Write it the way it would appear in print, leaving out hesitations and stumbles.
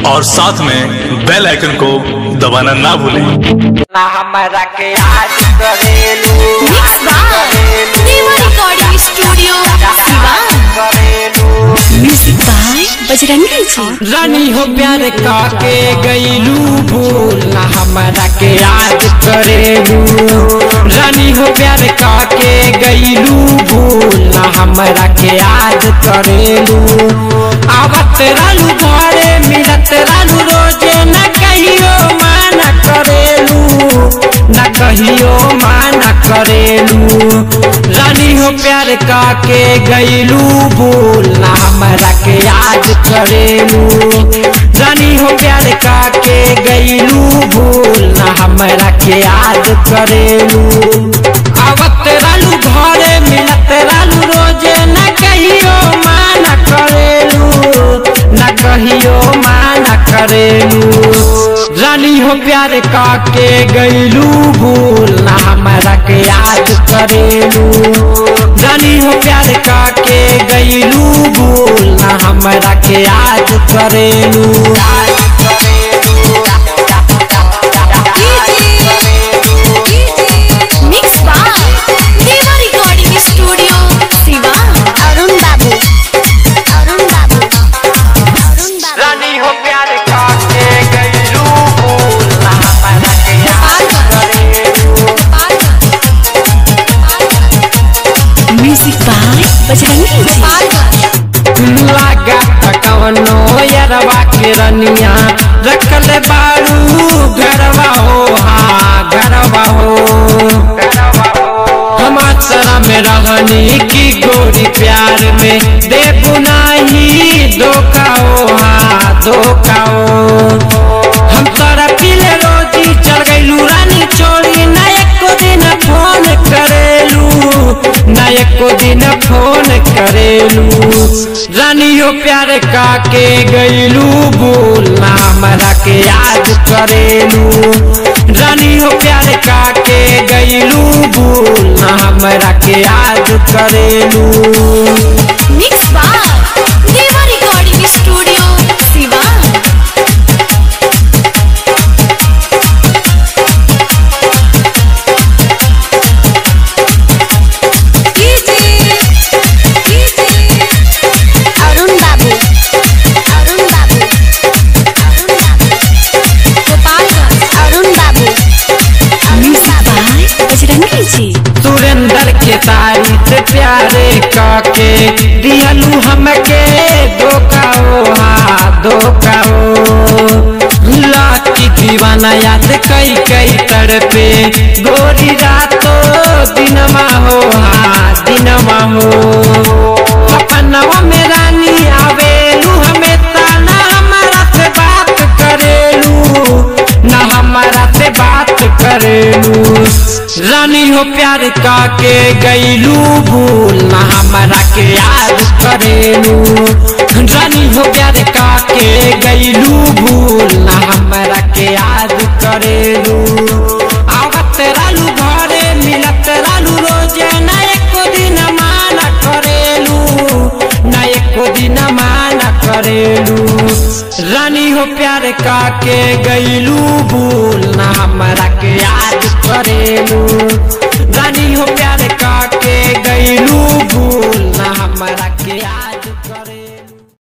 और साथ में बेल आइकन को दबाना ना भूलें। ना हमारा के आज करेलू recording studio music by Bajrangi ji. रानी हो प्यार काके गईलू भूल ना हमारा के याद करेलू। रानी हो प्यार काके गईलू भूल ना हमारा के याद करेलू। आवत रालू घरे मिलत रालू रोजे न कहियो माना करेलू न कहियो माना करेलू। रानी हो प्यार काके गईलू भूल ना हमारा के याद करेलू। रानी हो प्यार काके गईलू भूल ना हमारा के याद करेलू। आवत रालू घरे मिलत रालू रोजे न कहियो माना करेलू न कहियो माना करेलू। रानी हो प्यार काके गईलू भूल ना हमारा के याद करेलू। रानी हो प्यार काके गईलू भूल ना हमारा के याद करेलू। मिक्स बाय देवा रिकॉर्डिंग स्टूडियो शिवा। अरुण बाबू रानी हो प्यार काके गईलू भूल ना हमारा के याद करेलू। म्यूजिक बाय बजरंगी जी। लागा कवनो यरवा के रनिया रखल बारू घरवा हो हाँ घरवा हो। हम अचरा में रहनी की गोरी प्यार में देबू नहीं धोखा हो हाँ धोखा हो। हम तोरा पीले रोजी चल गईलू रानी छोड़ी ना एको दिन फोन करेलू ना एको दिन फोन करेलू। रानी हो प्यार काके गईलू भूल ना हमारा के याद करेलू। रानी हो प्यार काके गईलू भूल ना हमारा के याद करेलू। मिक्स बाय देवा रिकॉर्डिंग स्टूडियो शिवा। अरुण बाबू अरुण बाबू म्यूजिक बाय बजरंगी जी। सुरेंद्र के तारीफ प्यारे काके दिहलू हमके धोखा हो हाँ धोखा हो। लाकी दीवाना याद कई कई तड़पे गोरी रातो दिनमा हो हाँ दिनमा हो। सपनवा में रानी आवेलू हमें ताना हमारा से बात करेलू ना हमारा से बात करेलू। रानी हो प्यार काके गईलू भूल ना हमारा के याद करेलू। रानी हो प्यार काके गईलू भूल ना हमारा के याद करेलू। आवत रालू घरे मिलत रालू रोजे ना एको दिन माना करेलू ना एको दिन माना करेलू। रानी हो प्यार काके गईलू भूल ना हमारा के याद करेलू। रानी हो प्यार काके गईलू भूल ना हमारा के याद